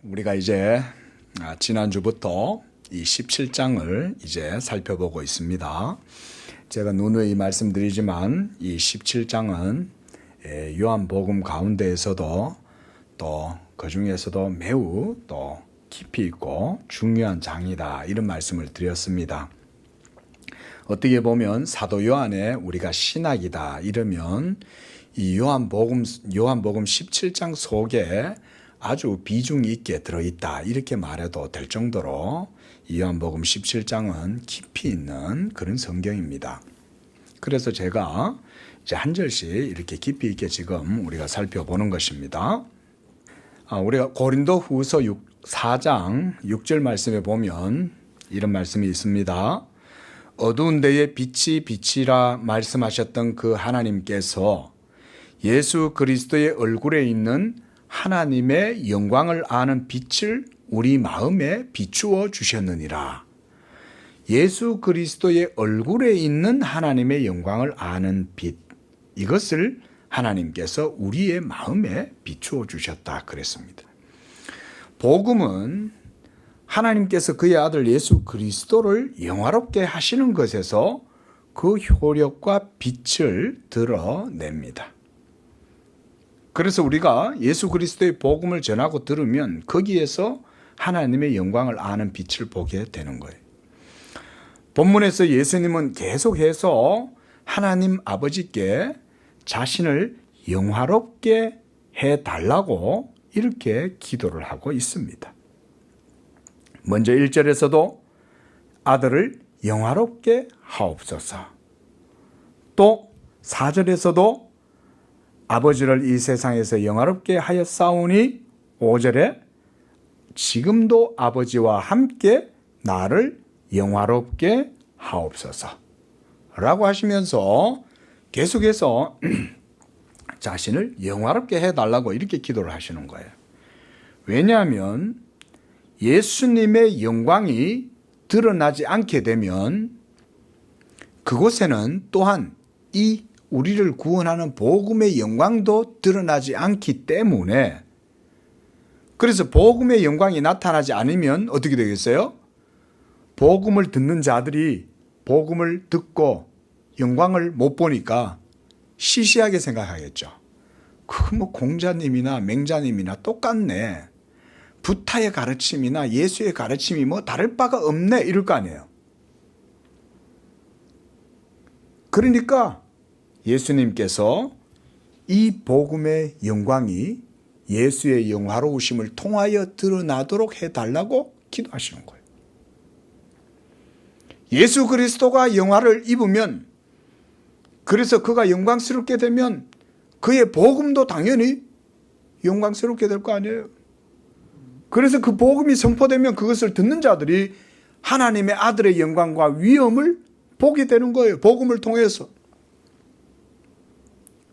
우리가 이제 지난주부터 이 17장을 이제 살펴보고 있습니다. 제가 누누이 말씀드리지만 이 17장은 요한복음 가운데에서도 또 그 중에서도 매우 또 깊이 있고 중요한 장이다, 이런 말씀을 드렸습니다. 어떻게 보면 사도 요한의 우리가 신학이다 이러면 이 요한복음 17장 속에 아주 비중 있게 들어있다, 이렇게 말해도 될 정도로 이 요한복음 17장은 깊이 있는 그런 성경입니다. 그래서 제가 이제 한 절씩 이렇게 깊이 있게 지금 우리가 살펴보는 것입니다. 우리가 고린도 후서 4장 6절 말씀에 보면 이런 말씀이 있습니다. 어두운 데에 빛이 빛이라 말씀하셨던 그 하나님께서 예수 그리스도의 얼굴에 있는 하나님의 영광을 아는 빛을 우리 마음에 비추어 주셨느니라. 예수 그리스도의 얼굴에 있는 하나님의 영광을 아는 빛, 이것을 하나님께서 우리의 마음에 비추어 주셨다 그랬습니다. 복음은 하나님께서 그의 아들 예수 그리스도를 영화롭게 하시는 것에서 그 효력과 빛을 드러냅니다. 그래서 우리가 예수 그리스도의 복음을 전하고 들으면 거기에서 하나님의 영광을 아는 빛을 보게 되는 거예요. 본문에서 예수님은 계속해서 하나님 아버지께 자신을 영화롭게 해달라고 이렇게 기도를 하고 있습니다. 먼저 1절에서도 아들을 영화롭게 하옵소서, 또 4절에서도 아버지를 이 세상에서 영화롭게 하였사오니 5절에 지금도 아버지와 함께 나를 영화롭게 하옵소서 라고 하시면서 계속해서 자신을 영화롭게 해달라고 이렇게 기도를 하시는 거예요. 왜냐하면 예수님의 영광이 드러나지 않게 되면 그곳에는 또한 이 우리를 구원하는 복음의 영광도 드러나지 않기 때문에, 그래서 복음의 영광이 나타나지 않으면 어떻게 되겠어요? 복음을 듣는 자들이 복음을 듣고 영광을 못 보니까 시시하게 생각하겠죠. 그 뭐 공자님이나 맹자님이나 똑같네, 부타의 가르침이나 예수의 가르침이 뭐 다를 바가 없네, 이럴 거 아니에요. 그러니까 예수님께서 이 복음의 영광이 예수의 영화로우심을 통하여 드러나도록 해달라고 기도하시는 거예요. 예수 그리스도가 영화를 입으면, 그래서 그가 영광스럽게 되면 그의 복음도 당연히 영광스럽게 될 거 아니에요. 그래서 그 복음이 선포되면 그것을 듣는 자들이 하나님의 아들의 영광과 위엄을 보게 되는 거예요, 복음을 통해서.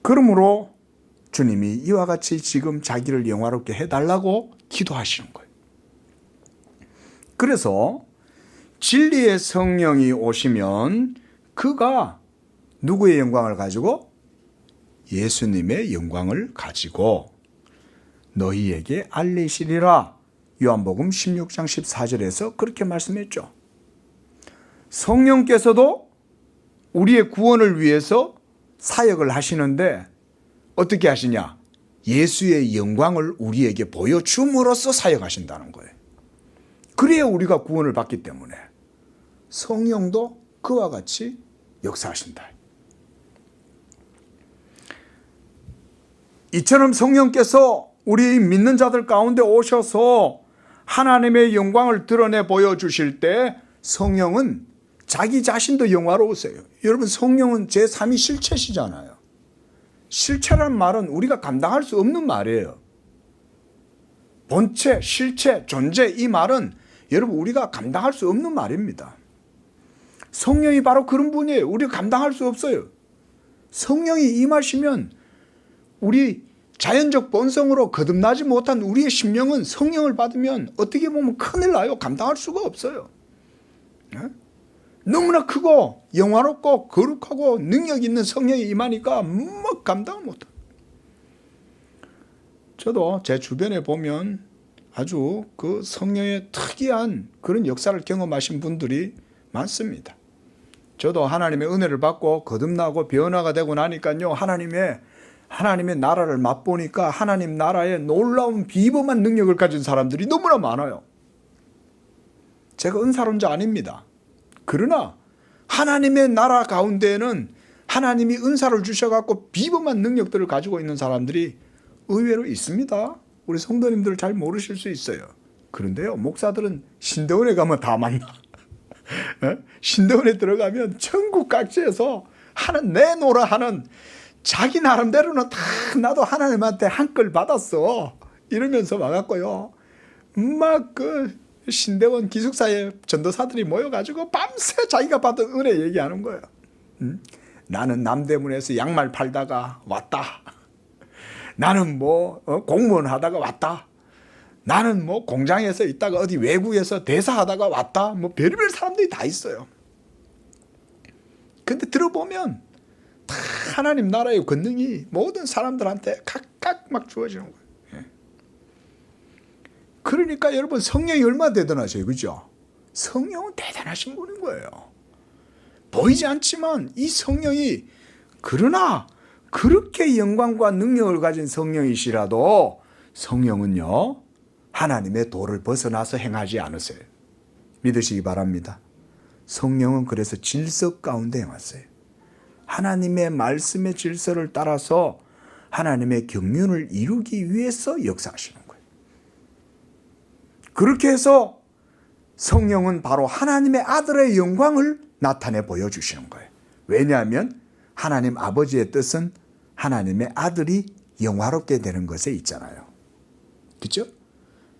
그러므로 주님이 이와 같이 지금 자기를 영화롭게 해달라고 기도하시는 거예요. 그래서 진리의 성령이 오시면 그가 누구의 영광을 가지고? 예수님의 영광을 가지고 너희에게 알리시리라. 요한복음 16장 14절에서 그렇게 말씀했죠. 성령께서도 우리의 구원을 위해서 사역을 하시는데 어떻게 하시냐? 예수의 영광을 우리에게 보여줌으로써 사역하신다는 거예요. 그래야 우리가 구원을 받기 때문에 성령도 그와 같이 역사하신다. 이처럼 성령께서 우리 믿는 자들 가운데 오셔서 하나님의 영광을 드러내 보여주실 때 성령은 자기 자신도 영화로우세요. 여러분, 성령은 제3위 실체시잖아요. 실체란 말은 우리가 감당할 수 없는 말이에요. 본체, 실체, 존재, 이 말은 여러분 우리가 감당할 수 없는 말입니다. 성령이 바로 그런 분이에요. 우리가 감당할 수 없어요. 성령이 임하시면 우리 자연적 본성으로 거듭나지 못한 우리의 심령은 성령을 받으면 어떻게 보면 큰일 나요. 감당할 수가 없어요. 너무나 크고 영화롭고 거룩하고 능력 있는 성령이 임하니까 뭐 감당을 못해요. 저도 제 주변에 보면 아주 그 성령의 특이한 그런 역사를 경험하신 분들이 많습니다. 저도 하나님의 은혜를 받고 거듭나고 변화가 되고 나니까요, 하나님의 나라를 맛보니까 하나님 나라의 놀라운 비범한 능력을 가진 사람들이 너무나 많아요. 제가 은사론자 아닙니다. 그러나 하나님의 나라 가운데에는 하나님이 은사를 주셔갖고 비범한 능력들을 가지고 있는 사람들이 의외로 있습니다. 우리 성도님들 잘 모르실 수 있어요. 그런데요, 목사들은 신대원에 가면 다 만나. 신대원에 들어가면 전국 각지에서 내노라 하는, 자기 나름대로는 다 나도 하나님한테 한끌 받았어 이러면서 와갖고요, 막 그 신대원 기숙사에 전도사들이 모여가지고 밤새 자기가 받은 은혜 얘기하는 거예요. 나는 남대문에서 양말 팔다가 왔다. 나는 공무원 하다가 왔다. 나는 공장에서 있다가 어디 외국에서 대사하다가 왔다. 별의별 사람들이 다 있어요. 근데 들어보면 다 하나님 나라의 권능이 모든 사람들한테 각각 막 주어지는 거예요. 그러니까 여러분, 성령이 얼마나 대단하세요, 그죠? 성령은 대단하신 분인 거예요. 보이지 않지만 이 성령이, 그러나 그렇게 영광과 능력을 가진 성령이시라도 성령은요, 하나님의 도를 벗어나서 행하지 않으세요. 믿으시기 바랍니다. 성령은 그래서 질서 가운데 행하세요. 하나님의 말씀의 질서를 따라서 하나님의 경륜을 이루기 위해서 역사하시는 거예요. 그렇게 해서 성령은 바로 하나님의 아들의 영광을 나타내 보여주시는 거예요. 왜냐하면 하나님 아버지의 뜻은 하나님의 아들이 영화롭게 되는 것에 있잖아요. 그렇죠?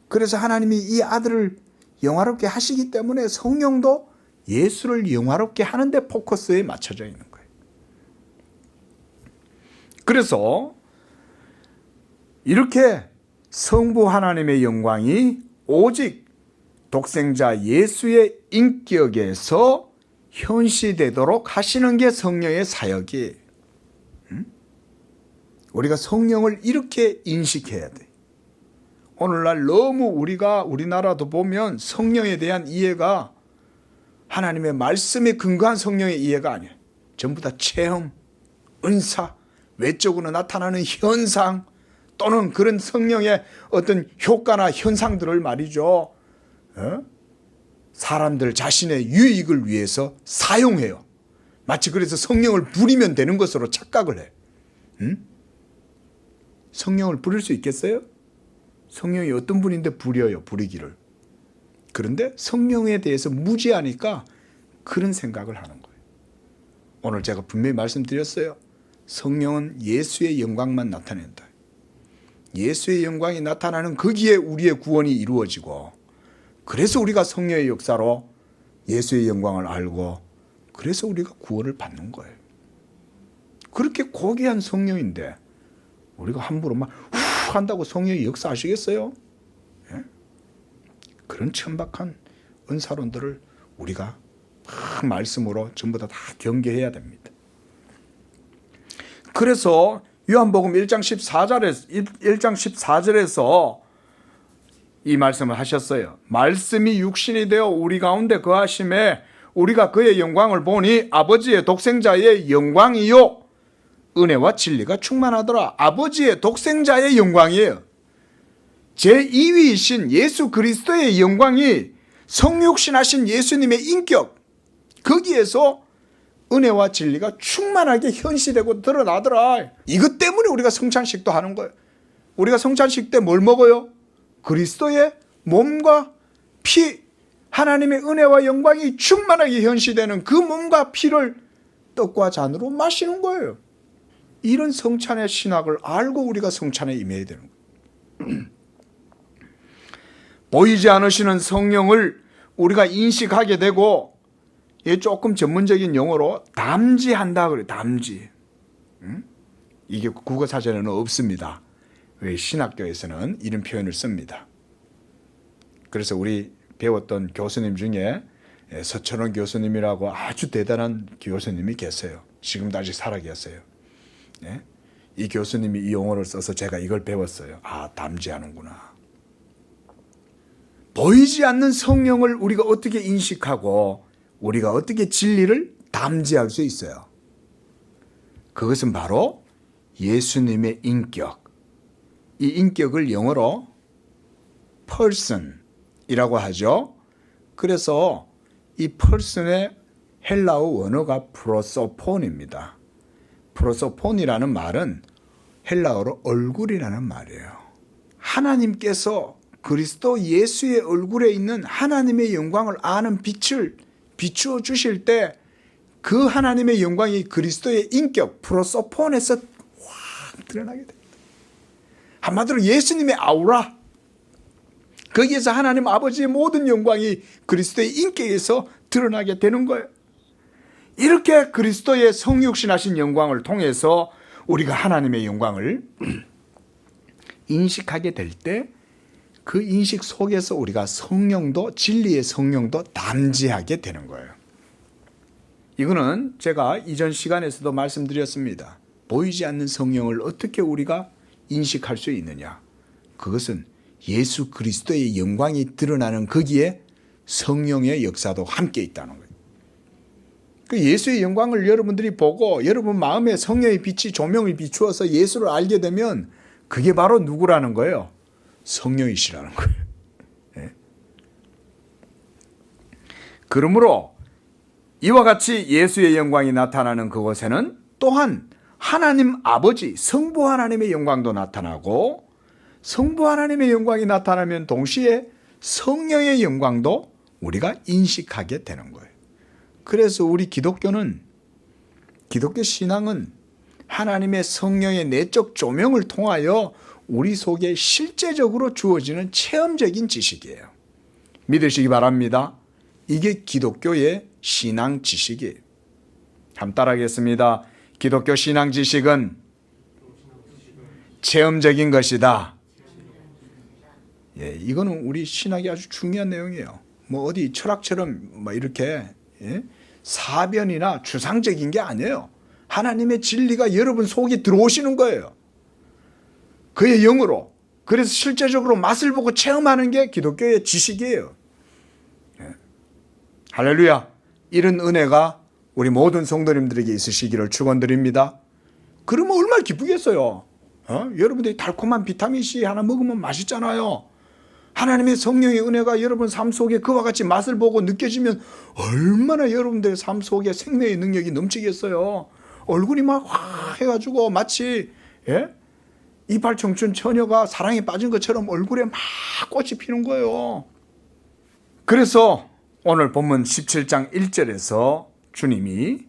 그래서 하나님이 이 아들을 영화롭게 하시기 때문에 성령도 예수를 영화롭게 하는 데 포커스에 맞춰져 있는 거예요. 그래서 이렇게 성부 하나님의 영광이 오직 독생자 예수의 인격에서 현시되도록 하시는 게 성령의 사역이에요. 우리가 성령을 이렇게 인식해야 돼. 오늘날 너무 우리나라도 보면 성령에 대한 이해가 하나님의 말씀에 근거한 성령의 이해가 아니에요. 전부 다 체험, 은사, 외적으로 나타나는 현상, 또는 그런 성령의 어떤 효과나 현상들을 말이죠, 사람들 자신의 유익을 위해서 사용해요. 마치 그래서 성령을 부리면 되는 것으로 착각을 해. 성령을 부릴 수 있겠어요? 성령이 어떤 분인데 부리기를. 그런데 성령에 대해서 무지하니까 그런 생각을 하는 거예요. 오늘 제가 분명히 말씀드렸어요. 성령은 예수의 영광만 나타낸다. 예수의 영광이 나타나는 거기에 우리의 구원이 이루어지고, 그래서 우리가 성령의 역사로 예수의 영광을 알고, 그래서 우리가 구원을 받는 거예요. 그렇게 고귀한 성령인데 우리가 함부로 막 후 한다고 성령이 역사하시겠어요? 예? 그런 천박한 은사론들을 우리가 말씀으로 전부 다 경계해야 됩니다. 그래서 요한복음 1장 14절에서 이 말씀을 하셨어요. 말씀이 육신이 되어 우리 가운데 거하심에 우리가 그의 영광을 보니 아버지의 독생자의 영광이요 은혜와 진리가 충만하더라. 아버지의 독생자의 영광이에요. 제2위이신 예수 그리스도의 영광이 성육신하신 예수님의 인격, 거기에서 은혜와 진리가 충만하게 현시되고 드러나더라. 이것 때문에 우리가 성찬식도 하는 거예요. 우리가 성찬식 때 뭘 먹어요? 그리스도의 몸과 피, 하나님의 은혜와 영광이 충만하게 현시되는 그 몸과 피를 떡과 잔으로 마시는 거예요. 이런 성찬의 신학을 알고 우리가 성찬에 임해야 되는 거예요. 보이지 않으시는 성령을 우리가 인식하게 되고, 조금 전문적인 용어로 담지한다 그래요. 담지. 이게 국어사전에는 없습니다. 왜 신학교에서는 이런 표현을 씁니다. 그래서 우리 배웠던 교수님 중에 서천원 교수님이라고 아주 대단한 교수님이 계세요. 지금도 아직 살아 계세요. 이 교수님이 이 용어를 써서 제가 이걸 배웠어요. 아, 담지하는구나. 보이지 않는 성령을 우리가 어떻게 인식하고 우리가 어떻게 진리를 담지할 수 있어요? 그것은 바로 예수님의 인격. 이 인격을 영어로 person이라고 하죠. 그래서 이 person의 헬라어 원어가 프로소폰입니다. 프로소폰이라는 말은 헬라어로 얼굴이라는 말이에요. 하나님께서 그리스도 예수의 얼굴에 있는 하나님의 영광을 아는 빛을 비추어 주실 때 그 하나님의 영광이 그리스도의 인격 프로소폰에서 확 드러나게 됩니다. 한마디로 예수님의 아우라, 거기에서 하나님 아버지의 모든 영광이 그리스도의 인격에서 드러나게 되는 거예요. 이렇게 그리스도의 성육신하신 영광을 통해서 우리가 하나님의 영광을 인식하게 될 때 그 인식 속에서 우리가 성령도, 진리의 성령도 담지하게 되는 거예요. 이거는 제가 이전 시간에서도 말씀드렸습니다. 보이지 않는 성령을 어떻게 우리가 인식할 수 있느냐? 그것은 예수 그리스도의 영광이 드러나는 거기에 성령의 역사도 함께 있다는 거예요. 그 예수의 영광을 여러분들이 보고 여러분 마음에 성령의 빛이 조명을 비추어서 예수를 알게 되면 그게 바로 누구라는 거예요? 성령이시라는 거예요. 네. 그러므로 이와 같이 예수의 영광이 나타나는 그곳에는 또한 하나님 아버지 성부 하나님의 영광도 나타나고 성부 하나님의 영광이 나타나면 동시에 성령의 영광도 우리가 인식하게 되는 거예요. 그래서 우리 기독교 신앙은 하나님의 성령의 내적 조명을 통하여 우리 속에 실제적으로 주어지는 체험적인 지식이에요. 믿으시기 바랍니다. 이게 기독교의 신앙 지식이에요. 한번 따라하겠습니다. 기독교 신앙 지식은 체험적인 것이다. 예, 이거는 우리 신학이 아주 중요한 내용이에요. 뭐 어디 철학처럼 뭐 이렇게 사변이나 추상적인 게 아니에요. 하나님의 진리가 여러분 속에 들어오시는 거예요. 그의 영으로. 그래서 실제적으로 맛을 보고 체험하는 게 기독교의 지식이에요. 예. 할렐루야. 이런 은혜가 우리 모든 성도님들에게 있으시기를 축원드립니다. 그러면 얼마나 기쁘겠어요. 여러분들이 달콤한 비타민C 하나 먹으면 맛있잖아요. 하나님의 성령의 은혜가 여러분 삶 속에 그와 같이 맛을 보고 느껴지면 얼마나 여러분들의 삶 속에 생명의 능력이 넘치겠어요. 얼굴이 막 확 해가지고 마치 이팔 청춘 처녀가 사랑에 빠진 것처럼 얼굴에 막 꽃이 피는 거예요. 그래서 오늘 본문 17장 1절에서 주님이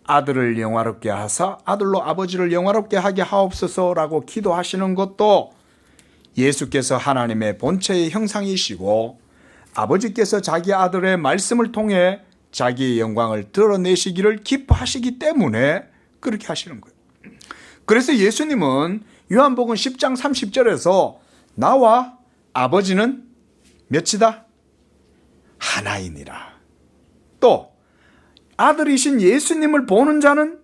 아들을 영화롭게 하사 아들로 아버지를 영화롭게 하게 하옵소서라고 기도하시는 것도 예수께서 하나님의 본체의 형상이시고 아버지께서 자기 아들의 말씀을 통해 자기의 영광을 드러내시기를 기뻐하시기 때문에 그렇게 하시는 거예요. 그래서 예수님은 요한복음 10장 30절에서 나와 아버지는 몇이다? 하나이니라. 또 아들이신 예수님을 보는 자는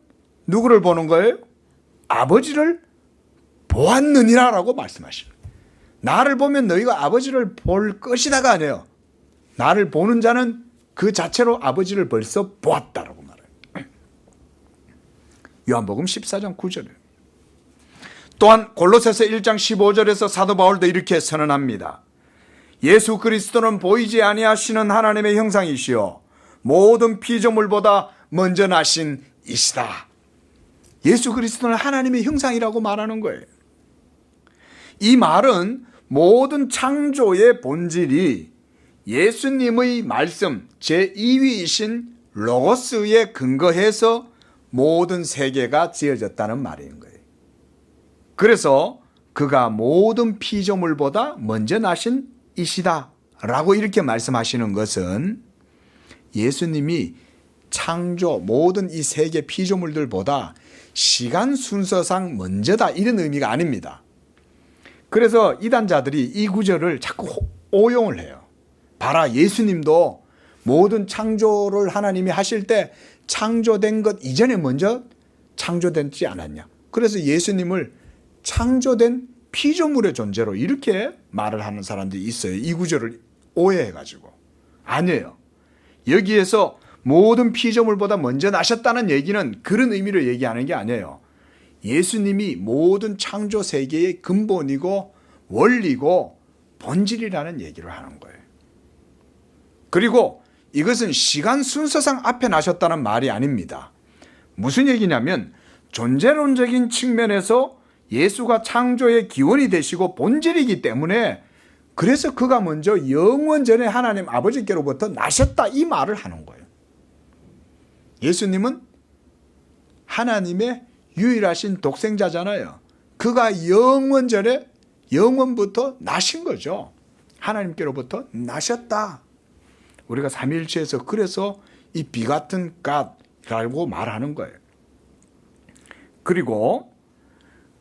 누구를 보는 거예요? 아버지를 보았느니라 라고 말씀하시는 거예요. 나를 보면 너희가 아버지를 볼 것이다가 아니에요. 나를 보는 자는 그 자체로 아버지를 벌써 보았다라고 말해요. 요한복음 14장 9절에 또한 골로새서 1장 15절에서 사도 바울도 이렇게 선언합니다. 예수 그리스도는 보이지 아니하시는 하나님의 형상이시요 모든 피조물보다 먼저 나신 이시다. 예수 그리스도는 하나님의 형상이라고 말하는 거예요. 이 말은 모든 창조의 본질이 예수님의 말씀 제2위이신 로고스에 근거해서 모든 세계가 지어졌다는 말인 거예요. 그래서 그가 모든 피조물보다 먼저 나신 이시다 라고 이렇게 말씀하시는 것은 예수님이 창조 모든 이 세계 피조물들보다 시간 순서상 먼저다 이런 의미가 아닙니다. 그래서 이단자들이 이 구절을 자꾸 오용을 해요. 봐라, 예수님도 모든 창조를 하나님이 하실 때 창조된 것 이전에 먼저 창조되지 않았냐. 그래서 예수님을 창조된 피조물의 존재로 이렇게 말을 하는 사람들이 있어요. 이 구절을 오해해가지고. 아니에요. 여기에서 모든 피조물보다 먼저 나셨다는 얘기는 그런 의미로 얘기하는 게 아니에요. 예수님이 모든 창조 세계의 근본이고 원리고 본질이라는 얘기를 하는 거예요. 그리고 이것은 시간 순서상 앞에 나셨다는 말이 아닙니다. 무슨 얘기냐면 존재론적인 측면에서 예수가 창조의 기원이 되시고 본질이기 때문에 그래서 그가 먼저 영원전에 하나님 아버지께로부터 나셨다 이 말을 하는 거예요. 예수님은 하나님의 유일하신 독생자잖아요. 그가 영원전에 영원부터 나신 거죠. 하나님께로부터 나셨다. 우리가 삼위일체에서 그래서 이 비같은 God라고 말하는 거예요. 그리고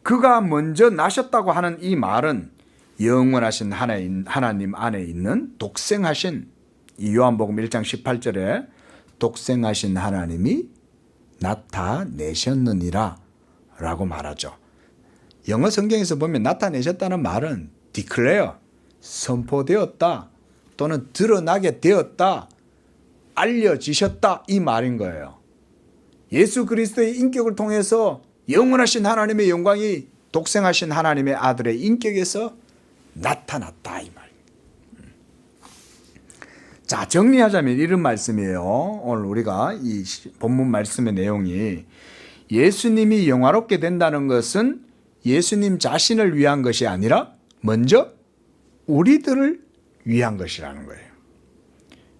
그가 먼저 나셨다고 하는 이 말은 영원하신 하나님 안에 있는 독생하신 이 요한복음 1장 18절에 독생하신 하나님이 나타내셨느니라 라고 말하죠. 영어 성경에서 보면 나타내셨다는 말은 declare, 선포되었다 또는 드러나게 되었다, 알려지셨다 이 말인 거예요. 예수 그리스도의 인격을 통해서 영원하신 하나님의 영광이 독생하신 하나님의 아들의 인격에서 나타났다 이 말이에요. 자, 정리하자면 이런 말씀이에요. 오늘 우리가 이 본문 말씀의 내용이 예수님이 영화롭게 된다는 것은 예수님 자신을 위한 것이 아니라 먼저 우리들을 위한 것이라는 거예요.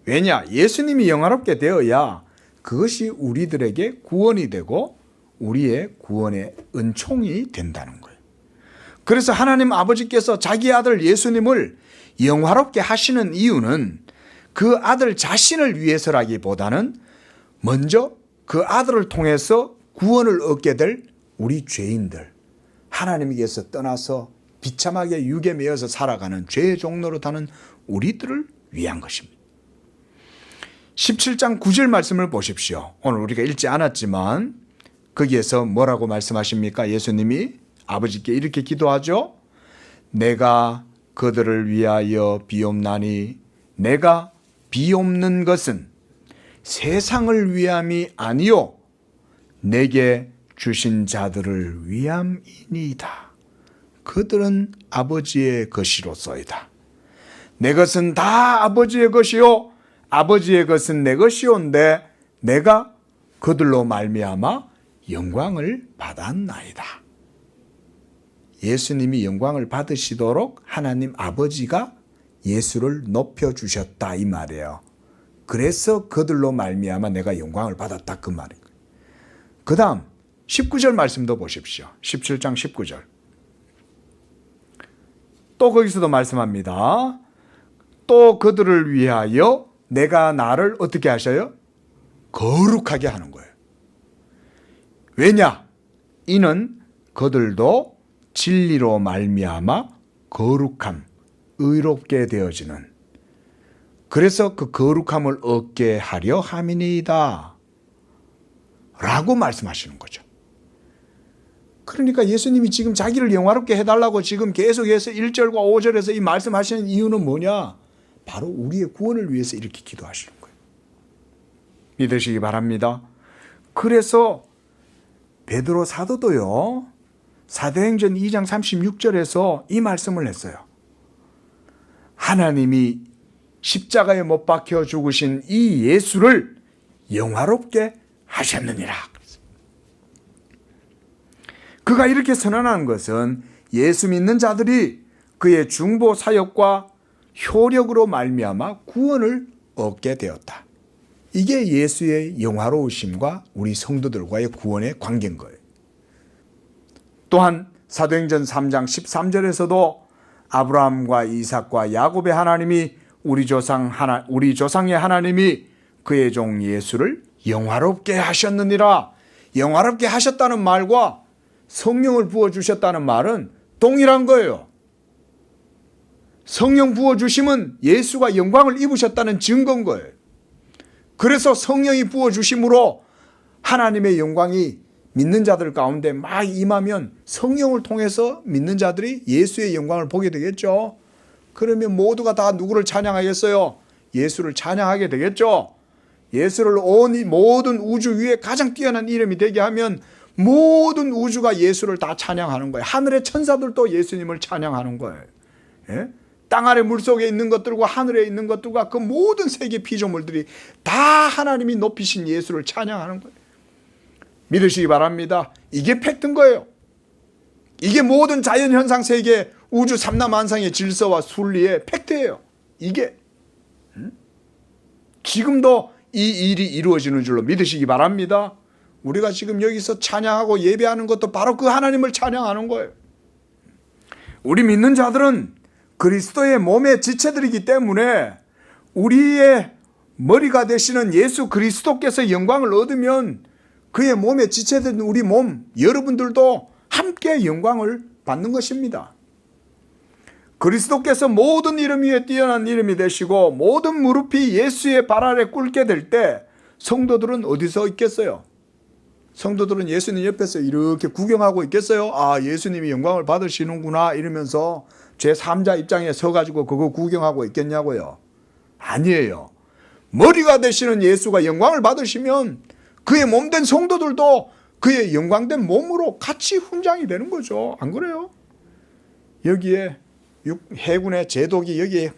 왜냐? 예수님이 영화롭게 되어야 그것이 우리들에게 구원이 되고 우리의 구원의 은총이 된다는 거예요. 그래서 하나님 아버지께서 자기 아들 예수님을 영화롭게 하시는 이유는 그 아들 자신을 위해서라기보다는 먼저 그 아들을 통해서 구원을 얻게 될 우리 죄인들, 하나님께서 떠나서 비참하게 육에 매여서 살아가는 죄의 종로로 타는 우리들을 위한 것입니다. 17장 9절 말씀을 보십시오. 오늘 우리가 읽지 않았지만 거기에서 뭐라고 말씀하십니까? 예수님이 아버지께 이렇게 기도하죠. 내가 그들을 위하여 비옵나니 내가 비옵는 것은 세상을 위함이 아니요 내게 주신 자들을 위함이니이다. 그들은 아버지의 것이로소이다. 내 것은 다 아버지의 것이요 아버지의 것은 내 것이온데 내가 그들로 말미암아 영광을 받았나이다. 예수님이 영광을 받으시도록 하나님 아버지가 예수를 높여주셨다 이 말이에요. 그래서 그들로 말미암아 내가 영광을 받았다 그 말이에요. 그 다음 19절 말씀도 보십시오. 17장 19절. 또 거기서도 말씀합니다. 또 그들을 위하여 내가 나를 어떻게 하셔요? 거룩하게 하는 거예요. 왜냐? 이는 그들도 진리로 말미암아 거룩함, 의롭게 되어지는 그래서 그 거룩함을 얻게 하려 함이니이다 라고 말씀하시는 거죠. 그러니까 예수님이 지금 자기를 영화롭게 해달라고 지금 계속해서 1절과 5절에서 이 말씀하시는 이유는 뭐냐? 바로 우리의 구원을 위해서 이렇게 기도하시는 거예요. 믿으시기 바랍니다. 그래서 베드로 사도도요, 사도행전 2장 36절에서 이 말씀을 했어요. 하나님이 십자가에 못 박혀 죽으신 이 예수를 영화롭게 하셨느니라. 그가 이렇게 선언하는 것은 예수 믿는 자들이 그의 중보 사역과 효력으로 말미암아 구원을 얻게 되었다. 이게 예수의 영화로우심과 우리 성도들과의 구원의 관계인 거예요. 또한 사도행전 3장 13절에서도 아브라함과 이삭과 야곱의 하나님이 우리 조상의 하나님이 그의 종 예수를 영화롭게 하셨느니라. 영화롭게 하셨다는 말과 성령을 부어주셨다는 말은 동일한 거예요. 성령 부어주심은 예수가 영광을 입으셨다는 증거인 거예요. 그래서 성령이 부어주심으로 하나님의 영광이 믿는 자들 가운데 막 임하면 성령을 통해서 믿는 자들이 예수의 영광을 보게 되겠죠. 그러면 모두가 다 누구를 찬양하겠어요? 예수를 찬양하게 되겠죠. 예수를 온 이 모든 우주 위에 가장 뛰어난 이름이 되게 하면 모든 우주가 예수를 다 찬양하는 거예요. 하늘의 천사들도 예수님을 찬양하는 거예요. 예? 땅 아래 물속에 있는 것들과 하늘에 있는 것들과 그 모든 세계 피조물들이 다 하나님이 높이신 예수를 찬양하는 거예요. 믿으시기 바랍니다. 이게 팩트인 거예요. 이게 모든 자연현상 세계 우주 삼라만상의 질서와 순리의 팩트예요. 이게 지금도 이 일이 이루어지는 줄로 믿으시기 바랍니다. 우리가 지금 여기서 찬양하고 예배하는 것도 바로 그 하나님을 찬양하는 거예요. 우리 믿는 자들은 그리스도의 몸의 지체들이기 때문에 우리의 머리가 되시는 예수 그리스도께서 영광을 얻으면 그의 몸의 지체된 우리 몸 여러분들도 함께 영광을 받는 것입니다. 그리스도께서 모든 이름 위에 뛰어난 이름이 되시고 모든 무릎이 예수의 발 아래 꿇게 될 때 성도들은 어디서 있겠어요? 성도들은 예수님 옆에서 이렇게 구경하고 있겠어요? 아, 예수님이 영광을 받으시는구나 이러면서 제3자 입장에 서가지고 그거 구경하고 있겠냐고요? 아니에요. 머리가 되시는 예수가 영광을 받으시면 그의 몸된 성도들도 그의 영광된 몸으로 같이 훈장이 되는 거죠. 안 그래요? 여기에 해군의 제독이 여기에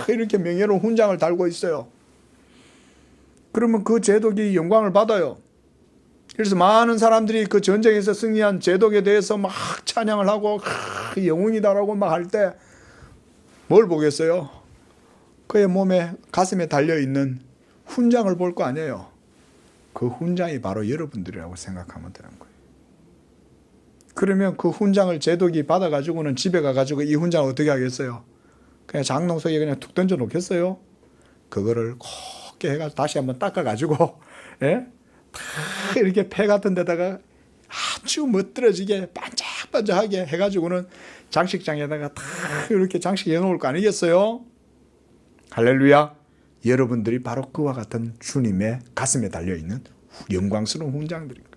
이렇게 명예로운 훈장을 달고 있어요. 그러면 그 제독이 영광을 받아요. 그래서 많은 사람들이 그 전쟁에서 승리한 제독에 대해서 막 찬양을 하고 영웅이다라고 막 할 때 뭘 보겠어요? 그의 몸에 가슴에 달려있는 훈장을 볼 거 아니에요. 그 훈장이 바로 여러분들이라고 생각하면 되는 거예요. 그러면 그 훈장을 제독이 받아가지고는 집에 가가지고 이 훈장을 어떻게 하겠어요? 그냥 장롱 속에 그냥 툭 던져 놓겠어요? 그거를 곱게 해가지고 다시 한번 닦아가지고, 예? 이렇게 폐 같은 데다가 아주 멋들어지게 반짝반짝하게 해가지고는 장식장에다가 다 이렇게 장식해 놓을 거 아니겠어요? 할렐루야. 여러분들이 바로 그와 같은 주님의 가슴에 달려있는 영광스러운 훈장들입니다.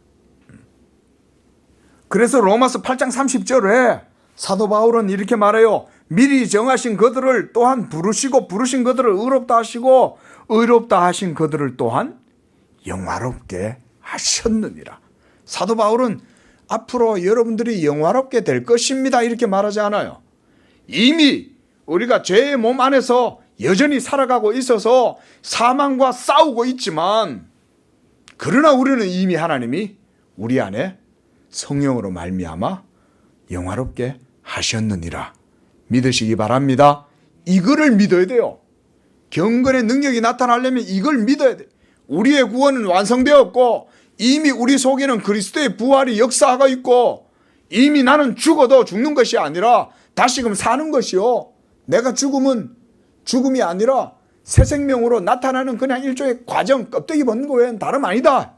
그래서 로마서 8장 30절에 사도 바울은 이렇게 말해요. 미리 정하신 그들을 또한 부르시고 부르신 그들을 의롭다 하시고 의롭다 하신 그들을 또한 영화롭게 하셨느니라. 사도 바울은 앞으로 여러분들이 영화롭게 될 것입니다 이렇게 말하지 않아요. 이미 우리가 죄의 몸 안에서 여전히 살아가고 있어서 사망과 싸우고 있지만 그러나 우리는 이미 하나님이 우리 안에 성령으로 말미암아 영화롭게 하셨느니라. 믿으시기 바랍니다. 이거를 믿어야 돼요. 경건의 능력이 나타나려면 이걸 믿어야 돼요. 우리의 구원은 완성되었고 이미 우리 속에는 그리스도의 부활이 역사하고 있고 이미 나는 죽어도 죽는 것이 아니라 다시금 사는 것이요. 내가 죽음은 죽음이 아니라 새 생명으로 나타나는 그냥 일종의 과정, 껍데기 벗는 거 외에는 다름 아니다.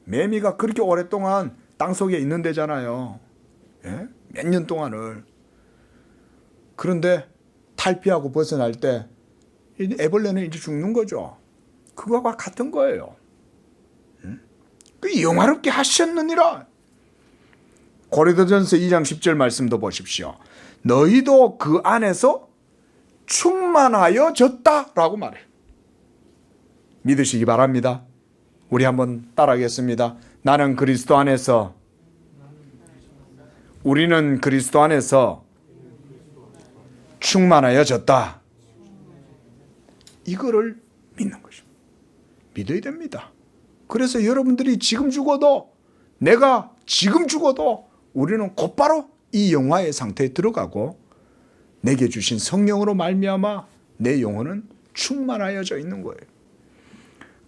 매미가 그렇게 오랫동안 땅속에 있는 데잖아요. 예? 몇 년 동안을. 그런데 탈피하고 벗어날 때 애벌레는 이제 죽는 거죠. 그거와 같은 거예요. 그 영화롭게 하셨느니라. 고린도전서 2장 10절 말씀도 보십시오. 너희도 그 안에서 충만하여졌다라고 말해요. 믿으시기 바랍니다. 우리 한번 따라하겠습니다. 나는 그리스도 안에서, 우리는 그리스도 안에서 충만하여졌다. 이거를 믿는 것입니다. 믿어야 됩니다. 그래서 여러분들이 지금 죽어도, 내가 지금 죽어도 우리는 곧바로 이 영화의 상태에 들어가고 내게 주신 성령으로 말미암아 내 영혼은 충만하여져 있는 거예요.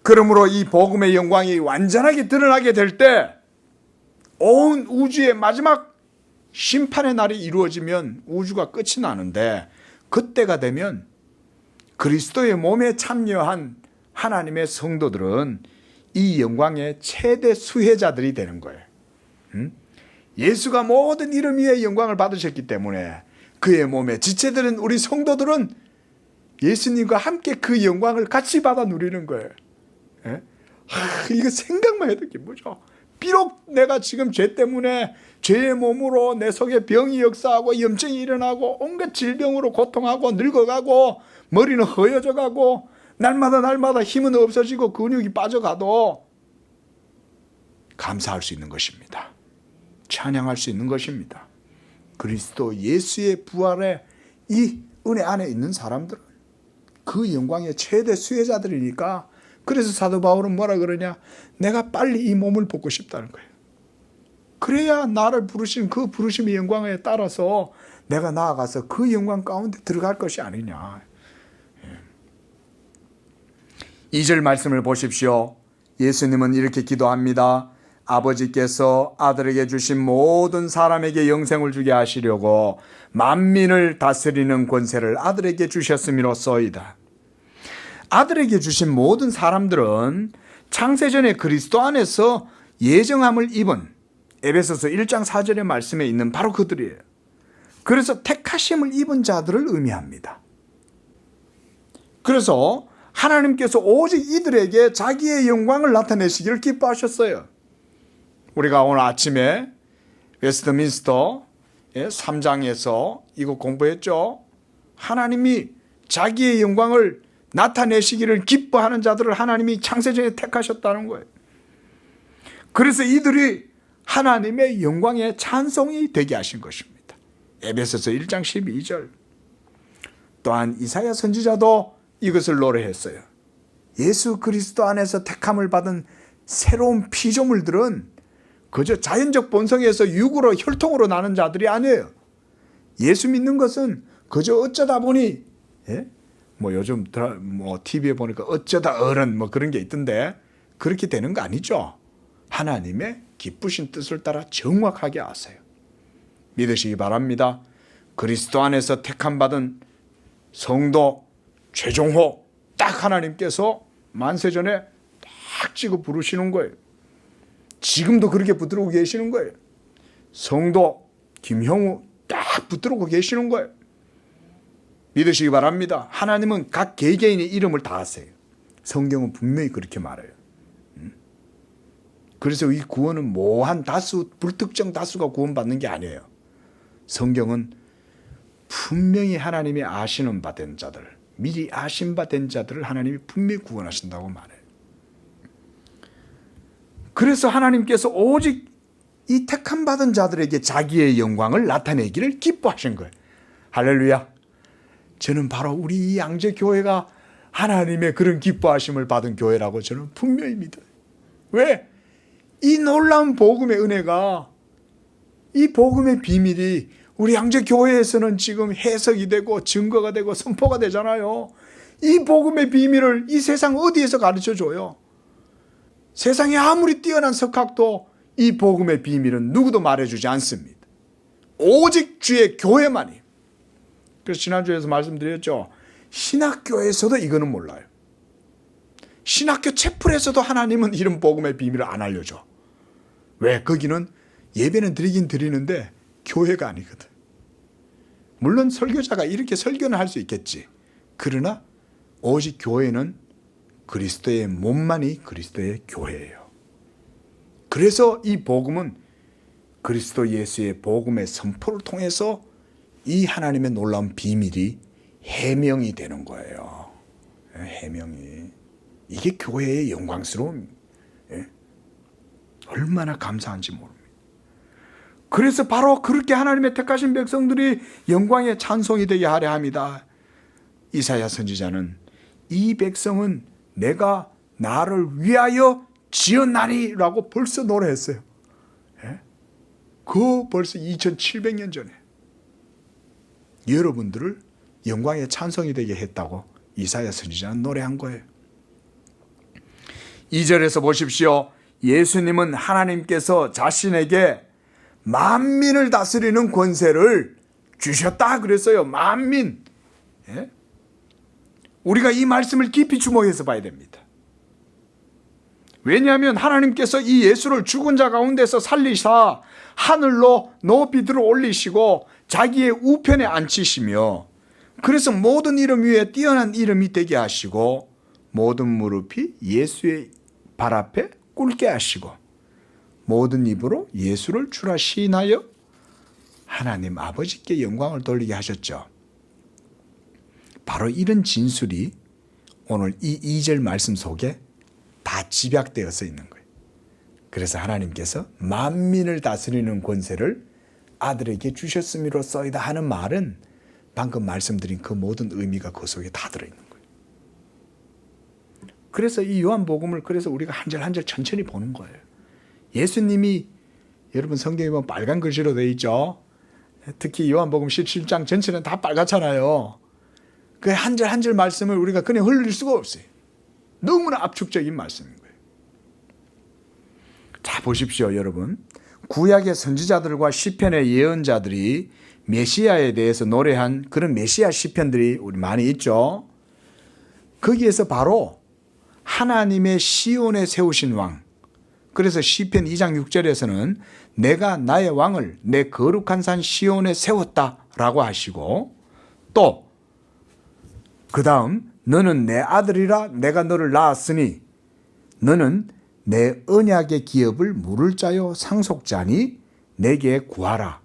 그러므로 이 복음의 영광이 완전하게 드러나게 될 때 온 우주의 마지막 심판의 날이 이루어지면 우주가 끝이 나는데 그때가 되면 그리스도의 몸에 참여한 하나님의 성도들은 이 영광의 최대 수혜자들이 되는 거예요. 예수가 모든 이름 위에 영광을 받으셨기 때문에 그의 몸에 지체되는 우리 성도들은 예수님과 함께 그 영광을 같이 받아 누리는 거예요. 예? 이거 생각만 해도 기쁘죠. 비록 내가 지금 죄 때문에 죄의 몸으로 내 속에 병이 역사하고 염증이 일어나고 온갖 질병으로 고통하고 늙어가고 머리는 허여져가고 날마다 힘은 없어지고 근육이 빠져가도 감사할 수 있는 것입니다. 찬양할 수 있는 것입니다. 그리스도 예수의 부활에 이 은혜 안에 있는 사람들은 그 영광의 최대 수혜자들이니까, 그래서 사도 바울은 뭐라 그러냐, 내가 빨리 이 몸을 벗고 싶다는 거예요. 그래야 나를 부르신 그 부르심의 영광에 따라서 내가 나아가서 그 영광 가운데 들어갈 것이 아니냐. 2절 말씀을 보십시오. 예수님은 이렇게 기도합니다. 아버지께서 아들에게 주신 모든 사람에게 영생을 주게 하시려고 만민을 다스리는 권세를 아들에게 주셨음이로소이다. 아들에게 주신 모든 사람들은 창세전에 그리스도 안에서 예정함을 입은 에베소서 1장 4절의 말씀에 있는 바로 그들이에요. 그래서 택하심을 입은 자들을 의미합니다. 그래서 하나님께서 오직 이들에게 자기의 영광을 나타내시기를 기뻐하셨어요. 우리가 오늘 아침에 웨스트민스터 3장에서 이거 공부했죠. 하나님이 자기의 영광을 나타내시기를 기뻐하는 자들을 하나님이 창세전에 택하셨다는 거예요. 그래서 이들이 하나님의 영광의 찬송이 되게 하신 것입니다. 에베소서 1장 12절. 또한 이사야 선지자도 이것을 노래했어요. 예수 그리스도 안에서 택함을 받은 새로운 피조물들은 그저 자연적 본성에서 육으로 혈통으로 나는 자들이 아니에요. 예수 믿는 것은 그저 어쩌다 보니, 요즘 TV에 보니까 어쩌다 어른 그런 게 있던데, 그렇게 되는 거 아니죠. 하나님의 기쁘신 뜻을 따라 정확하게 아세요. 믿으시기 바랍니다. 그리스도 안에서 택함 받은 성도 최종호 딱 하나님께서 만세전에 딱 찍어 부르시는 거예요. 지금도 그렇게 붙들고 계시는 거예요. 성도 김형우 딱 붙들고 계시는 거예요. 믿으시기 바랍니다. 하나님은 각 개개인의 이름을 다 아세요. 성경은 분명히 그렇게 말해요. 그래서 이 구원은 모한 다수, 불특정 다수가 구원받는 게 아니에요. 성경은 분명히 하나님이 아시는 바 된 자들, 미리 아신 바 된 자들을 하나님이 분명히 구원하신다고 말해요. 그래서 하나님께서 오직 이 택함 받은 자들에게 자기의 영광을 나타내기를 기뻐하신 거예요. 할렐루야. 저는 바로 우리 이 양재교회가 하나님의 그런 기뻐하심을 받은 교회라고 저는 분명히 믿어요. 왜? 이 놀라운 복음의 은혜가, 이 복음의 비밀이 우리 양재교회에서는 지금 해석이 되고 증거가 되고 선포가 되잖아요. 이 복음의 비밀을 이 세상 어디에서 가르쳐줘요? 세상에 아무리 뛰어난 석학도 이 복음의 비밀은 누구도 말해주지 않습니다. 오직 주의 교회만이. 그래서 지난주에서 말씀드렸죠. 신학교에서도 이거는 몰라요. 신학교 채플에서도 하나님은 이런 복음의 비밀을 안 알려줘. 왜? 거기는 예배는 드리긴 드리는데 교회가 아니거든. 물론 설교자가 이렇게 설교는 할 수 있겠지. 그러나 오직 교회는 그리스도의 몸만이 그리스도의 교회예요. 그래서 이 복음은 그리스도 예수의 복음의 선포를 통해서 이 하나님의 놀라운 비밀이 해명이 되는 거예요. 해명이. 이게 교회의 영광스러움. 얼마나 감사한지 모릅니다. 그래서 바로 그렇게 하나님의 택하신 백성들이 영광의 찬송이 되게 하려 합니다. 이사야 선지자는 이 백성은 내가 나를 위하여 지었나니라고 벌써 노래했어요. 그 벌써 2700년 전에 여러분들을 영광의 찬송이 되게 했다고 이사야 선지자는 노래한 거예요. 2절에서 보십시오. 예수님은 하나님께서 자신에게 만민을 다스리는 권세를 주셨다 그랬어요. 만민. 우리가 이 말씀을 깊이 주목해서 봐야 됩니다. 왜냐하면 하나님께서 이 예수를 죽은 자 가운데서 살리사 하늘로 높이 들어 올리시고 자기의 우편에 앉히시며, 그래서 모든 이름 위에 뛰어난 이름이 되게 하시고 모든 무릎이 예수의 발 앞에 꿇게 하시고 모든 입으로 예수를 주라 시인하여 하나님 아버지께 영광을 돌리게 하셨죠. 바로 이런 진술이 오늘 이 2절 말씀 속에 다 집약되어서 있는 거예요. 그래서 하나님께서 만민을 다스리는 권세를 아들에게 주셨음이로써이다 하는 말은 방금 말씀드린 그 모든 의미가 그 속에 다 들어있는 거예요. 그래서 이 요한복음을 그래서 우리가 한 절 한 절 천천히 보는 거예요. 예수님이 여러분 성경에 보면 빨간 글씨로 되어 있죠. 특히 요한복음 17장 전체는 다 빨갛잖아요. 그 한 절 한 절 말씀을 우리가 그냥 흘릴 수가 없어요. 너무나 압축적인 말씀인 거예요. 자, 보십시오, 여러분. 구약의 선지자들과 시편의 예언자들이 메시아에 대해서 노래한 그런 메시아 시편들이 우리 많이 있죠. 거기에서 바로 하나님의 시온에 세우신 왕. 그래서 시편 2장 6절에서는 내가 나의 왕을 내 거룩한 산 시온에 세웠다라고 하시고, 또 그 다음 너는 내 아들이라 내가 너를 낳았으니 너는 내 언약의 기업을 물을 자요 상속자니 내게 구하라.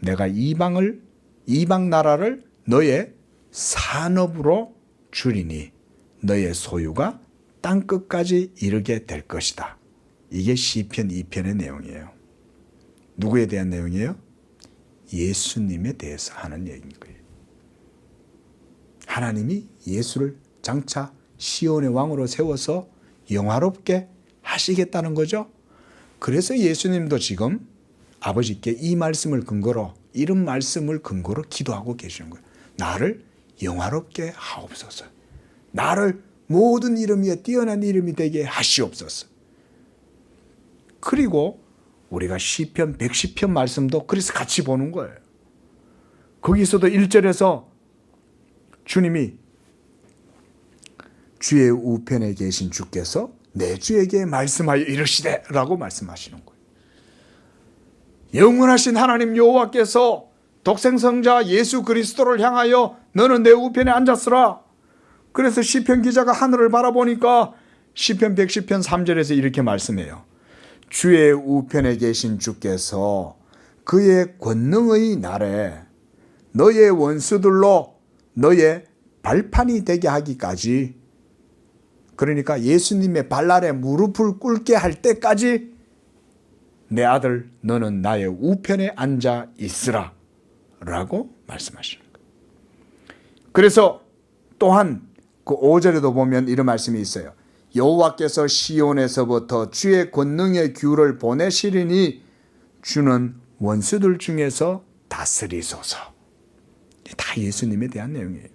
내가 이방 나라를 너의 산업으로 주리니 너의 소유가 땅끝까지 이르게 될 것이다. 이게 시편 2편의 내용이에요. 누구에 대한 내용이에요? 예수님에 대해서 하는 얘기인 거예요. 하나님이 예수를 장차 시온의 왕으로 세워서 영화롭게 하시겠다는 거죠. 그래서 예수님도 지금 아버지께 이 말씀을 근거로, 이런 말씀을 근거로 기도하고 계시는 거예요. 나를 영화롭게 하옵소서. 나를 모든 이름 위에 뛰어난 이름이 되게 하시옵소서. 그리고 우리가 시편 110편 말씀도 그래서 같이 보는 거예요. 거기서도 1절에서 주님이 주의 우편에 계신 주께서 내 주에게 말씀하여 이르시되 라고 말씀하시는 거예요. 영원하신 하나님 여호와께서 독생성자 예수 그리스도를 향하여 너는 내 우편에 앉았으라. 그래서 시편 기자가 하늘을 바라보니까 시편 110편 3절에서 이렇게 말씀해요. 주의 우편에 계신 주께서 그의 권능의 날에 너의 원수들로 너의 발판이 되게 하기까지, 그러니까 예수님의 발 아래 무릎을 꿇게 할 때까지 내 아들 너는 나의 우편에 앉아 있으라 라고 말씀하시는 거예요. 그래서 또한 그 5절에도 보면 이런 말씀이 있어요. 여호와께서 시온에서부터 주의 권능의 규를 보내시리니 주는 원수들 중에서 다스리소서. 다 예수님에 대한 내용이에요.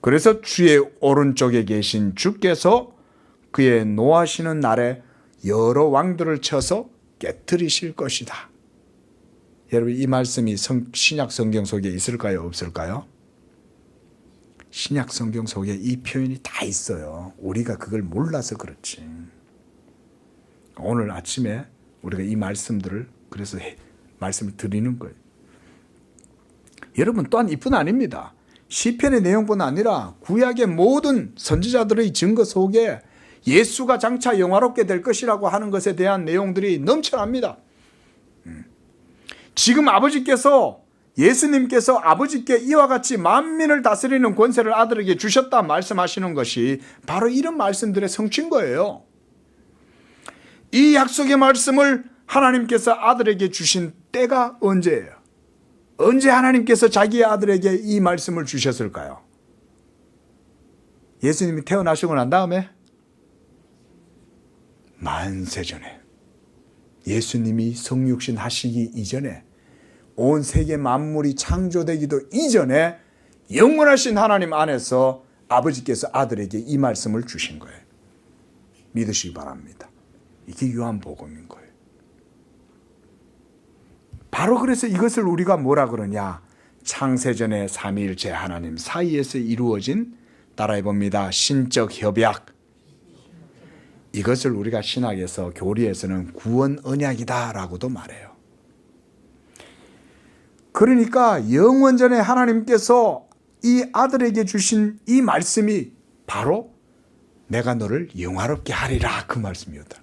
그래서 주의 오른쪽에 계신 주께서 그의 노하시는 날에 여러 왕들을 쳐서 깨뜨리실 것이다. 여러분, 이 말씀이 신약 성경 속에 있을까요? 없을까요? 신약 성경 속에 이 표현이 다 있어요. 우리가 그걸 몰라서 그렇지. 오늘 아침에 우리가 이 말씀들을 그래서 말씀을 드리는 거예요. 여러분, 또한 이뿐 아닙니다. 시편의 내용뿐 아니라 구약의 모든 선지자들의 증거 속에 예수가 장차 영화롭게 될 것이라고 하는 것에 대한 내용들이 넘쳐납니다. 지금 예수님께서 아버지께 이와 같이 만민을 다스리는 권세를 아들에게 주셨다 말씀하시는 것이 바로 이런 말씀들의 성취인 거예요. 이 약속의 말씀을 하나님께서 아들에게 주신 때가 언제예요? 언제 하나님께서 자기의 아들에게 이 말씀을 주셨을까요? 예수님이 태어나시고 난 다음에? 만세전에. 예수님이 성육신 하시기 이전에, 온 세계 만물이 창조되기도 이전에 영원하신 하나님 안에서 아버지께서 아들에게 이 말씀을 주신 거예요. 믿으시기 바랍니다. 이게 요한복음인 거예요. 바로 그래서 이것을 우리가 뭐라 그러냐? 창세전에 삼위일체 하나님 사이에서 이루어진, 따라해봅니다, 신적 협약. 이것을 우리가 신학에서, 교리에서는 구원 언약이다라고도 말해요. 그러니까 영원전에 하나님께서 이 아들에게 주신 이 말씀이 바로 내가 너를 영화롭게 하리라, 그 말씀이었다.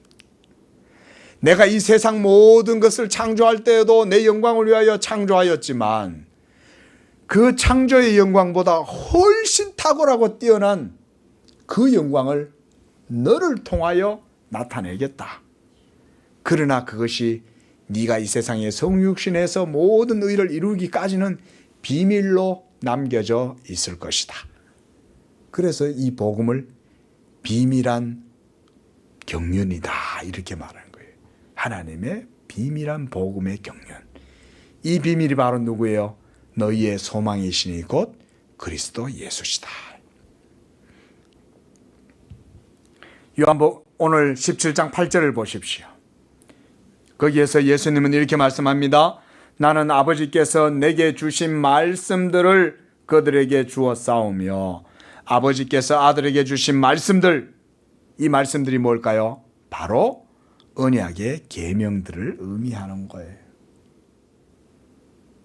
내가 이 세상 모든 것을 창조할 때에도 내 영광을 위하여 창조하였지만 그 창조의 영광보다 훨씬 탁월하고 뛰어난 그 영광을 너를 통하여 나타내겠다. 그러나 그것이 네가 이 세상의 성육신에서 모든 의를 이루기까지는 비밀로 남겨져 있을 것이다. 그래서 이 복음을 비밀한 경륜이다 이렇게 말하는 거예요. 하나님의 비밀한 복음의 경륜. 이 비밀이 바로 누구예요? 너희의 소망이시니 곧 그리스도 예수시다. 요한복음 오늘 17장 8절을 보십시오. 거기에서 예수님은 이렇게 말씀합니다. 나는 아버지께서 내게 주신 말씀들을 그들에게 주었사오며 아버지께서 아들에게 주신 말씀들, 이 말씀들이 뭘까요? 바로 언약의 계명들을 의미하는 거예요.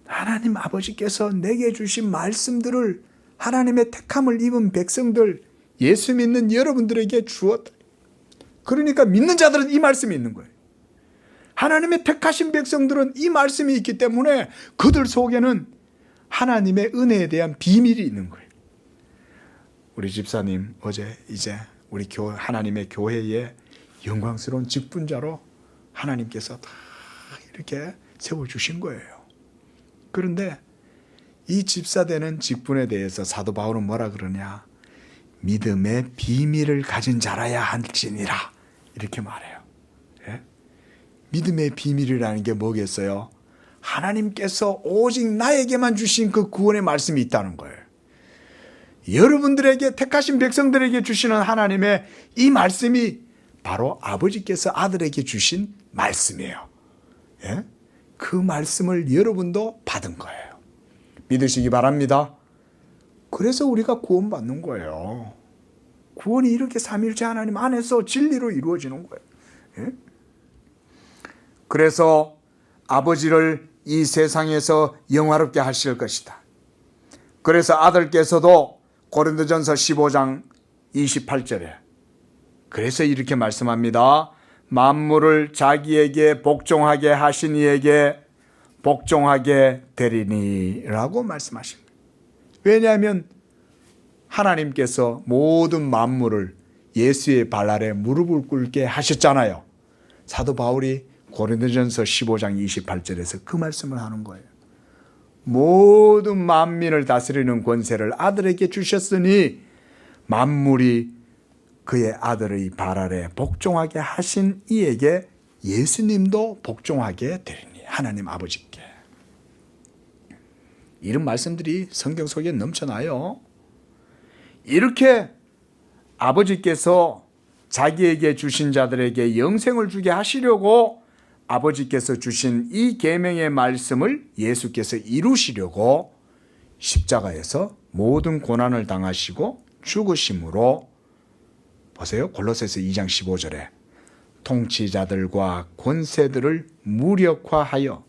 하나님 아버지께서 내게 주신 말씀들을 하나님의 택함을 입은 백성들, 예수 믿는 여러분들에게 주었다. 그러니까 믿는 자들은 이 말씀이 있는 거예요. 하나님의 택하신 백성들은 이 말씀이 있기 때문에 그들 속에는 하나님의 은혜에 대한 비밀이 있는 거예요. 우리 집사님 어제 이제 우리 하나님의 교회의 영광스러운 직분자로 하나님께서 다 이렇게 세워주신 거예요. 그런데 이 집사되는 직분에 대해서 사도 바울은 뭐라 그러냐? 믿음의 비밀을 가진 자라야 할지니라 이렇게 말해요. 예? 믿음의 비밀이라는 게 뭐겠어요? 하나님께서 오직 나에게만 주신 그 구원의 말씀이 있다는 거예요. 여러분들에게 택하신 백성들에게 주시는 하나님의 이 말씀이 바로 아버지께서 아들에게 주신 말씀이에요. 예? 그 말씀을 여러분도 받은 거예요. 믿으시기 바랍니다. 그래서 우리가 구원받는 거예요. 구원이 이렇게 삼위일체 하나님 안에서 진리로 이루어지는 거예요. 예? 그래서 아버지를 이 세상에서 영화롭게 하실 것이다. 그래서 아들께서도 고린도전서 15장 28절에 그래서 이렇게 말씀합니다. 만물을 자기에게 복종하게 하신 이에게 복종하게 되리니 라고 말씀하십니다. 왜냐하면 하나님께서 모든 만물을 예수의 발 아래 무릎을 꿇게 하셨잖아요. 사도 바울이 고린도전서 15장 28절에서 그 말씀을 하는 거예요. 모든 만민을 다스리는 권세를 아들에게 주셨으니 만물이 그의 아들의 발 아래 복종하게 하신 이에게 예수님도 복종하게 되리니 하나님 아버지께. 이런 말씀들이 성경 속에 넘쳐나요. 이렇게 아버지께서 자기에게 주신 자들에게 영생을 주게 하시려고 아버지께서 주신 이 계명의 말씀을 예수께서 이루시려고 십자가에서 모든 고난을 당하시고 죽으심으로 보세요. 골로새서 2장 15절에 통치자들과 권세들을 무력화하여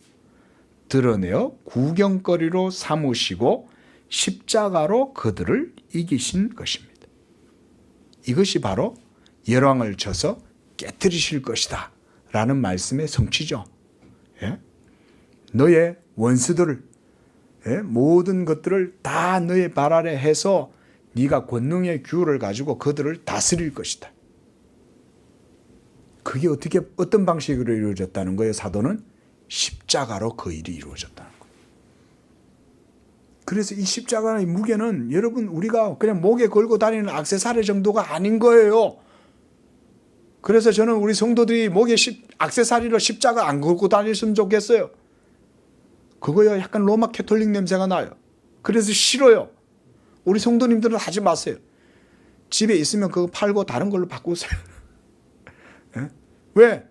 드러내어 구경거리로 삼으시고 십자가로 그들을 이기신 것입니다. 이것이 바로 열왕을 쳐서 깨뜨리실 것이다 라는 말씀의 성취죠. 예? 너의 원수들을 모든 것들을 다 너의 발 아래 해서 네가 권능의 규를 가지고 그들을 다스릴 것이다. 그게 어떤 방식으로 이루어졌다는 거예요? 사도는 십자가로 그 일이 이루어졌다는 거예요. 그래서 이 십자가의 무게는 여러분 우리가 그냥 목에 걸고 다니는 액세서리 정도가 아닌 거예요. 그래서 저는 우리 성도들이 목에 액세서리로 십자가 안 걸고 다녔으면 좋겠어요. 그거요 약간 로마 캐톨릭 냄새가 나요. 그래서 싫어요. 우리 성도님들은 하지 마세요. 집에 있으면 그거 팔고 다른 걸로 바꾸세요. 네? 왜?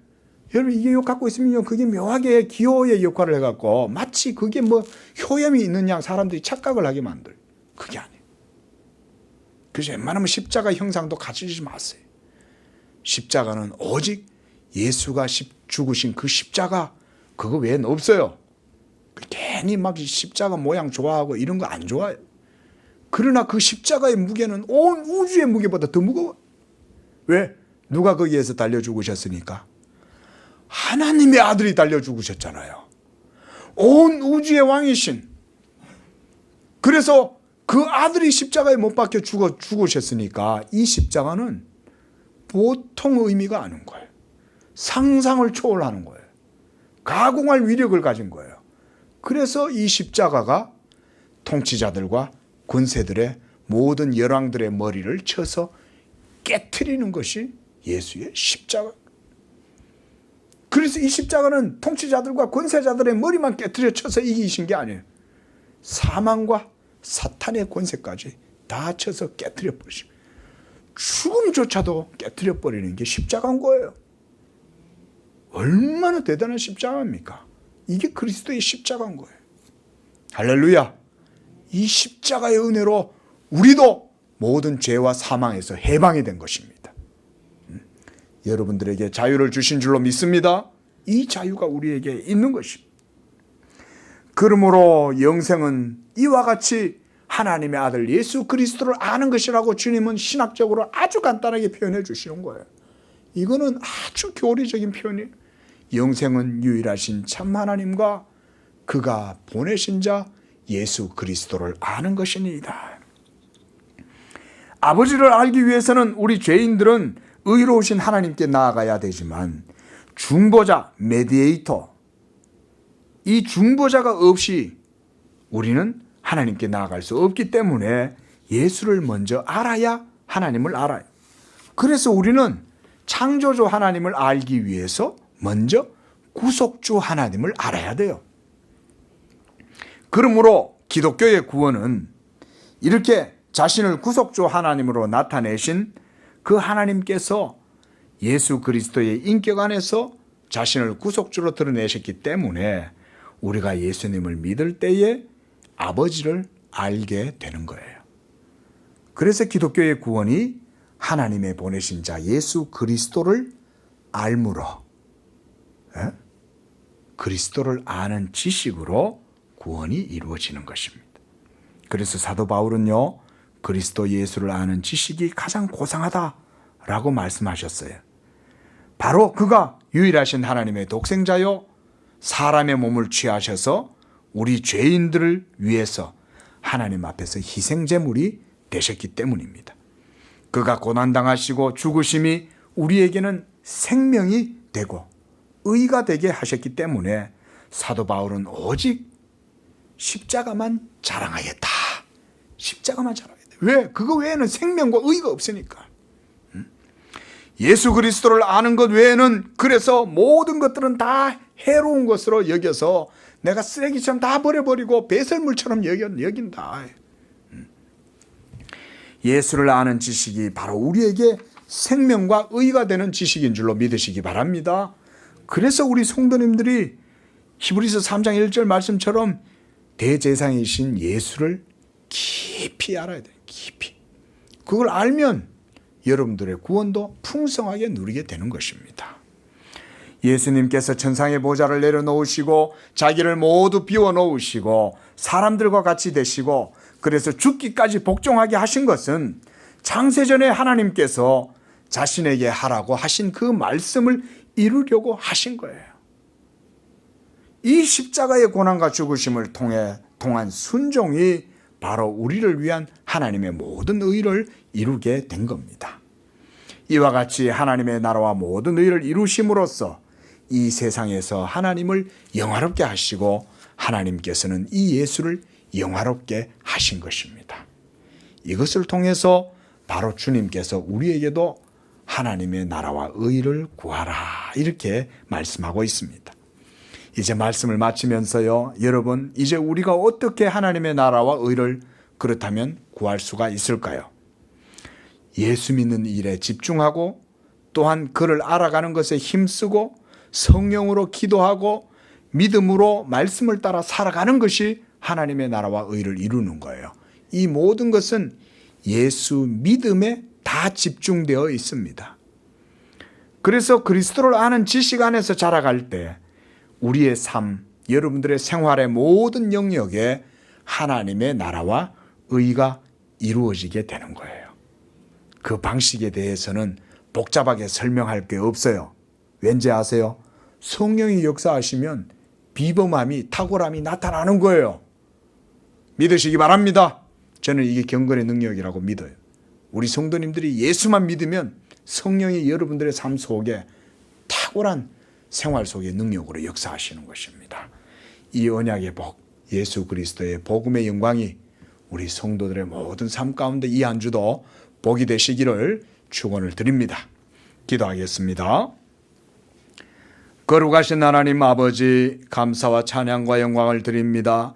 여러분 이게 갖고 있으면 그게 묘하게 기호의 역할을 해갖고 마치 그게 뭐 효염이 있는 양 사람들이 착각을 하게 만들어요. 그게 아니에요. 그래서 웬만하면 십자가 형상도 가지지 마세요. 십자가는 오직 예수가 죽으신 그 십자가 그거 외에는 없어요. 괜히 막 십자가 모양 좋아하고 이런 거 안 좋아해요. 그러나 그 십자가의 무게는 온 우주의 무게보다 더 무거워. 왜? 누가 거기에서 달려 죽으셨으니까? 하나님의 아들이 달려 죽으셨잖아요. 온 우주의 왕이신. 그래서 그 아들이 십자가에 못 박혀 죽으셨으니까 이 십자가는 보통 의미가 아닌 거예요. 상상을 초월하는 거예요. 가공할 위력을 가진 거예요. 그래서 이 십자가가 통치자들과 권세들의 모든 열왕들의 머리를 쳐서 깨트리는 것이 예수의 십자가. 그래서 이 십자가는 통치자들과 권세자들의 머리만 깨트려 쳐서 이기신 게 아니에요. 사망과 사탄의 권세까지 다 쳐서 깨트려 버리시고 죽음조차도 깨트려 버리는 게 십자가인 거예요. 얼마나 대단한 십자가입니까? 이게 그리스도의 십자가인 거예요. 할렐루야. 이 십자가의 은혜로 우리도 모든 죄와 사망에서 해방이 된 것입니다. 여러분들에게 자유를 주신 줄로 믿습니다. 이 자유가 우리에게 있는 것입니다. 그러므로 영생은 이와 같이 하나님의 아들 예수 그리스도를 아는 것이라고 주님은 신학적으로 아주 간단하게 표현해 주시는 거예요. 이거는 아주 교리적인 표현이에요. 영생은 유일하신 참 하나님과 그가 보내신 자 예수 그리스도를 아는 것이니이다. 아버지를 알기 위해서는 우리 죄인들은 의로우신 하나님께 나아가야 되지만 중보자, 메디에이터, 이 중보자가 없이 우리는 하나님께 나아갈 수 없기 때문에 예수를 먼저 알아야 하나님을 알아요. 그래서 우리는 창조주 하나님을 알기 위해서 먼저 구속주 하나님을 알아야 돼요. 그러므로 기독교의 구원은 이렇게 자신을 구속주 하나님으로 나타내신 그 하나님께서 예수 그리스도의 인격 안에서 자신을 구속주로 드러내셨기 때문에 우리가 예수님을 믿을 때에 아버지를 알게 되는 거예요. 그래서 기독교의 구원이 하나님의 보내신 자 예수 그리스도를 알므로, 그리스도를 아는 지식으로 구원이 이루어지는 것입니다. 그래서 사도 바울은요, 그리스도 예수를 아는 지식이 가장 고상하다라고 말씀하셨어요. 바로 그가 유일하신 하나님의 독생자요, 사람의 몸을 취하셔서 우리 죄인들을 위해서 하나님 앞에서 희생제물이 되셨기 때문입니다. 그가 고난당하시고 죽으심이 우리에게는 생명이 되고 의가 되게 하셨기 때문에 사도 바울은 오직 십자가만 자랑하겠다. 십자가만 자랑하겠다. 왜? 그거 외에는 생명과 의가 없으니까. 예수 그리스도를 아는 것 외에는 그래서 모든 것들은 다 해로운 것으로 여겨서 내가 쓰레기처럼 다 버려버리고 배설물처럼 여긴다. 예수를 아는 지식이 바로 우리에게 생명과 의가 되는 지식인 줄로 믿으시기 바랍니다. 그래서 우리 성도님들이 히브리서 3장 1절 말씀처럼 대제사장이신 예수를 깊이 알아야 돼요. 깊이. 그걸 알면 여러분들의 구원도 풍성하게 누리게 되는 것입니다. 예수님께서 천상의 보좌를 내려놓으시고 자기를 모두 비워놓으시고 사람들과 같이 되시고 그래서 죽기까지 복종하게 하신 것은 창세전에 하나님께서 자신에게 하라고 하신 그 말씀을 이루려고 하신 거예요. 이 십자가의 고난과 죽으심을 통한 순종이 바로 우리를 위한 하나님의 모든 의를 이루게 된 겁니다. 이와 같이 하나님의 나라와 모든 의를 이루심으로써 이 세상에서 하나님을 영화롭게 하시고 하나님께서는 이 예수를 영화롭게 하신 것입니다. 이것을 통해서 바로 주님께서 우리에게도 하나님의 나라와 의를 구하라 이렇게 말씀하고 있습니다. 이제 말씀을 마치면서요, 여러분, 이제 우리가 어떻게 하나님의 나라와 의를 그렇다면 구할 수가 있을까요? 예수 믿는 일에 집중하고 또한 그를 알아가는 것에 힘쓰고 성령으로 기도하고 믿음으로 말씀을 따라 살아가는 것이 하나님의 나라와 의를 이루는 거예요. 이 모든 것은 예수 믿음에 다 집중되어 있습니다. 그래서 그리스도를 아는 지식 안에서 자라갈 때 우리의 삶, 여러분들의 생활의 모든 영역에 하나님의 나라와 의가 이루어지게 되는 거예요. 그 방식에 대해서는 복잡하게 설명할 게 없어요. 왠지 아세요? 성령이 역사하시면 비범함이, 탁월함이 나타나는 거예요. 믿으시기 바랍니다. 저는 이게 경건의 능력이라고 믿어요. 우리 성도님들이 예수만 믿으면 성령이 여러분들의 삶 속에 탁월한 생활 속의 능력으로 역사하시는 것입니다. 이 언약의 복, 예수 그리스도의 복음의 영광이 우리 성도들의 모든 삶 가운데 이 한 주도 복이 되시기를 축원을 드립니다. 기도하겠습니다. 거룩하신 하나님 아버지, 감사와 찬양과 영광을 드립니다.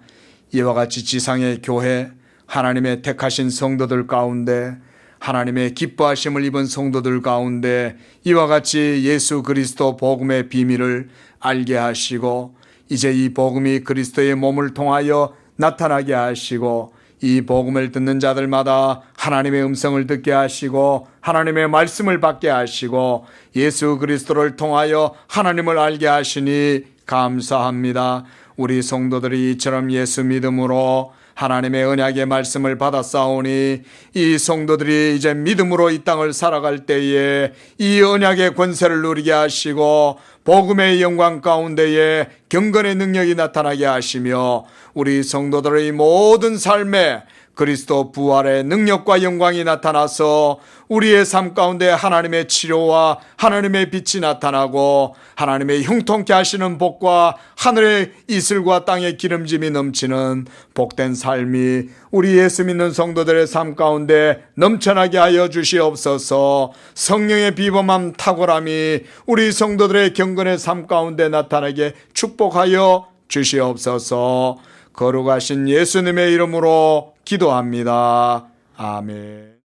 이와 같이 지상의 교회, 하나님의 택하신 성도들 가운데, 하나님의 기뻐하심을 입은 성도들 가운데 이와 같이 예수 그리스도 복음의 비밀을 알게 하시고, 이제 이 복음이 그리스도의 몸을 통하여 나타나게 하시고, 이 복음을 듣는 자들마다 하나님의 음성을 듣게 하시고 하나님의 말씀을 받게 하시고 예수 그리스도를 통하여 하나님을 알게 하시니 감사합니다. 우리 성도들이 이처럼 예수 믿음으로 하나님의 언약의 말씀을 받았사오니 이 성도들이 이제 믿음으로 이 땅을 살아갈 때에 이 언약의 권세를 누리게 하시고 복음의 영광 가운데에 경건의 능력이 나타나게 하시며 우리 성도들의 모든 삶에 그리스도 부활의 능력과 영광이 나타나서 우리의 삶 가운데 하나님의 치료와 하나님의 빛이 나타나고 하나님의 형통케 하시는 복과 하늘의 이슬과 땅의 기름짐이 넘치는 복된 삶이 우리 예수 믿는 성도들의 삶 가운데 넘쳐나게 하여 주시옵소서. 성령의 비범함 탁월함이 우리 성도들의 경건의 삶 가운데 나타나게 축복하여 주시옵소서. 거룩하신 예수님의 이름으로 기도합니다. 아멘.